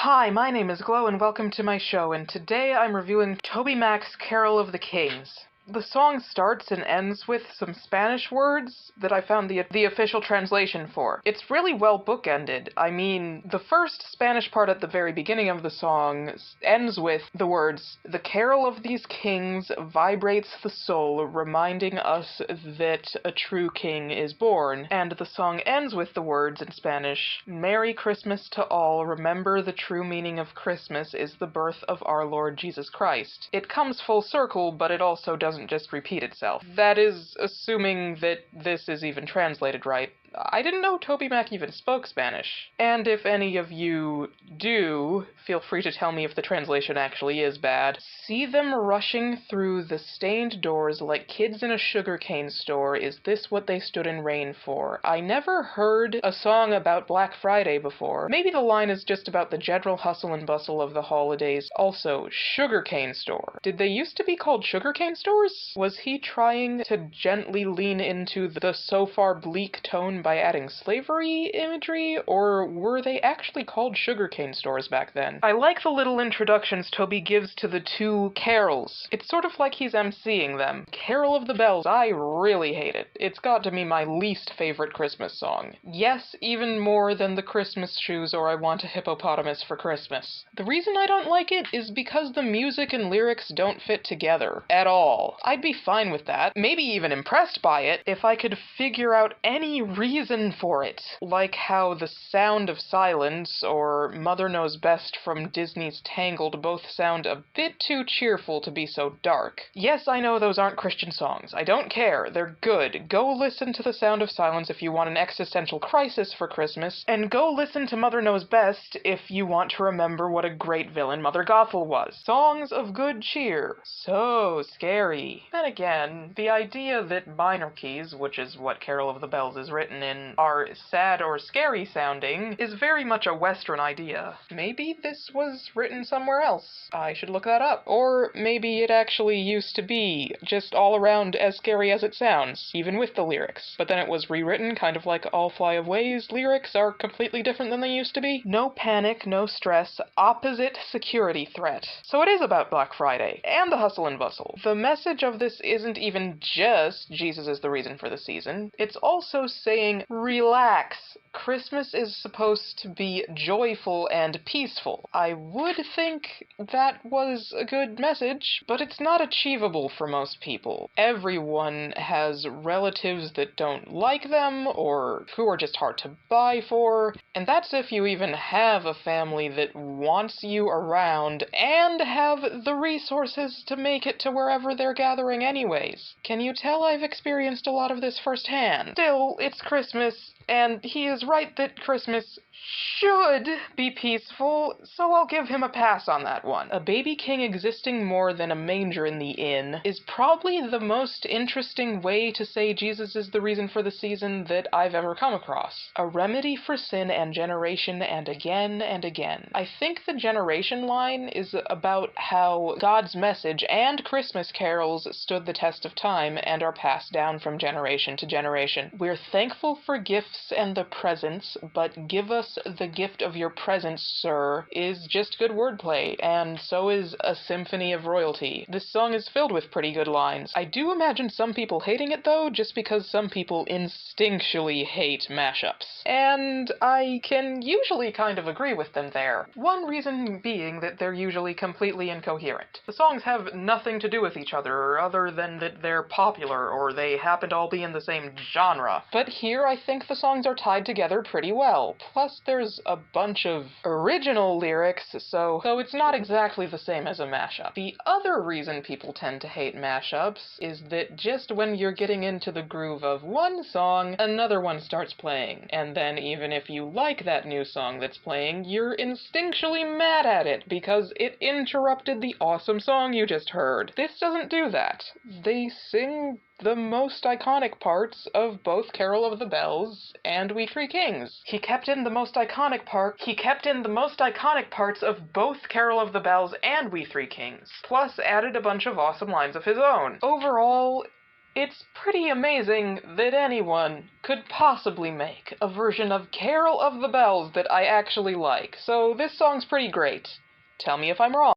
Hi, my name is Glow and welcome to my show, and today I'm reviewing Toby Mac's Carol of the Kings. The song starts and ends with some Spanish words that I found the official translation for. It's really well bookended. I mean, the first Spanish part at the very beginning of the song ends with the words, "The carol of these kings vibrates the soul, reminding us that a true king is born." And the song ends with the words in Spanish, "Merry Christmas to all, remember the true meaning of Christmas is the birth of our Lord Jesus Christ." It comes full circle, but it also doesn't just repeat itself. That is, assuming that this is even translated right. I didn't know Toby Mac even spoke Spanish. And if any of you do, feel free to tell me if the translation actually is bad. "See them rushing through the stained doors like kids in a sugarcane store. Is this what they stood in rain for?" I never heard a song about Black Friday before. Maybe the line is just about the general hustle and bustle of the holidays. Also, sugarcane store. Did they used to be called sugarcane stores? Was he trying to gently lean into the so far bleak tone by adding slavery imagery, or were they actually called sugarcane stores back then? I like the little introductions Toby gives to the two carols. It's sort of like he's emceeing them. Carol of the Bells, I really hate it. It's got to be my least favorite Christmas song. Yes, even more than the Christmas shoes or I Want a Hippopotamus for Christmas. The reason I don't like it is because the music and lyrics don't fit together at all. I'd be fine with that, maybe even impressed by it, if I could figure out any reason for it, like how The Sound of Silence or Mother Knows Best from Disney's Tangled both sound a bit too cheerful to be so dark. Yes, I know those aren't Christian songs. I don't care. They're good. Go listen to The Sound of Silence if you want an existential crisis for Christmas, and go listen to Mother Knows Best if you want to remember what a great villain Mother Gothel was. Songs of good cheer. So scary. Then again, the idea that minor keys, which is what Carol of the Bells is written in, are sad or scary sounding is very much a Western idea. Maybe this was written somewhere else. I should look that up. Or maybe it actually used to be just all around as scary as it sounds, even with the lyrics. But then it was rewritten, kind of like All Fly Away's lyrics are completely different than they used to be. No panic, no stress, opposite security threat. So it is about Black Friday, and the hustle and bustle. The message of this isn't even just Jesus is the reason for the season. It's also saying, relax. Christmas is supposed to be joyful and peaceful. I would think that was a good message, but it's not achievable for most people. Everyone has relatives that don't like them, or who are just hard to buy for, and that's if you even have a family that wants you around and have the resources to make it to wherever they're gathering anyways. Can you tell I've experienced a lot of this firsthand? Still, it's Christmas, and he is right that Christmas should be peaceful, so I'll give him a pass on that one. A baby king existing more than a manger in the inn is probably the most interesting way to say Jesus is the reason for the season that I've ever come across. A remedy for sin and generation and again and again. I think the generation line is about how God's message and Christmas carols stood the test of time and are passed down from generation to generation. We're thankful for gifts and the presents, but give us the gift of your presence, sir, is just good wordplay, and so is A Symphony of Royalty. This song is filled with pretty good lines. I do imagine some people hating it, though, just because some people instinctually hate mashups. And I can usually kind of agree with them there. One reason being that they're usually completely incoherent. The songs have nothing to do with each other, other than that they're popular, or they happen to all be in the same genre. But here I think the songs are tied together pretty well. Plus, there's a bunch of original lyrics, so it's not exactly the same as a mashup. The other reason people tend to hate mashups is that just when you're getting into the groove of one song, another one starts playing. And then even if you like that new song that's playing, you're instinctually mad at it because it interrupted the awesome song you just heard. This doesn't do that. They sing the most iconic parts of both Carol of the Bells and We Three Kings. He kept in the most iconic parts of both Carol of the Bells and We Three Kings, plus added a bunch of awesome lines of his own. Overall, It's pretty amazing that anyone could possibly make a version of Carol of the Bells that I actually like, so this song's pretty great. Tell me if I'm wrong.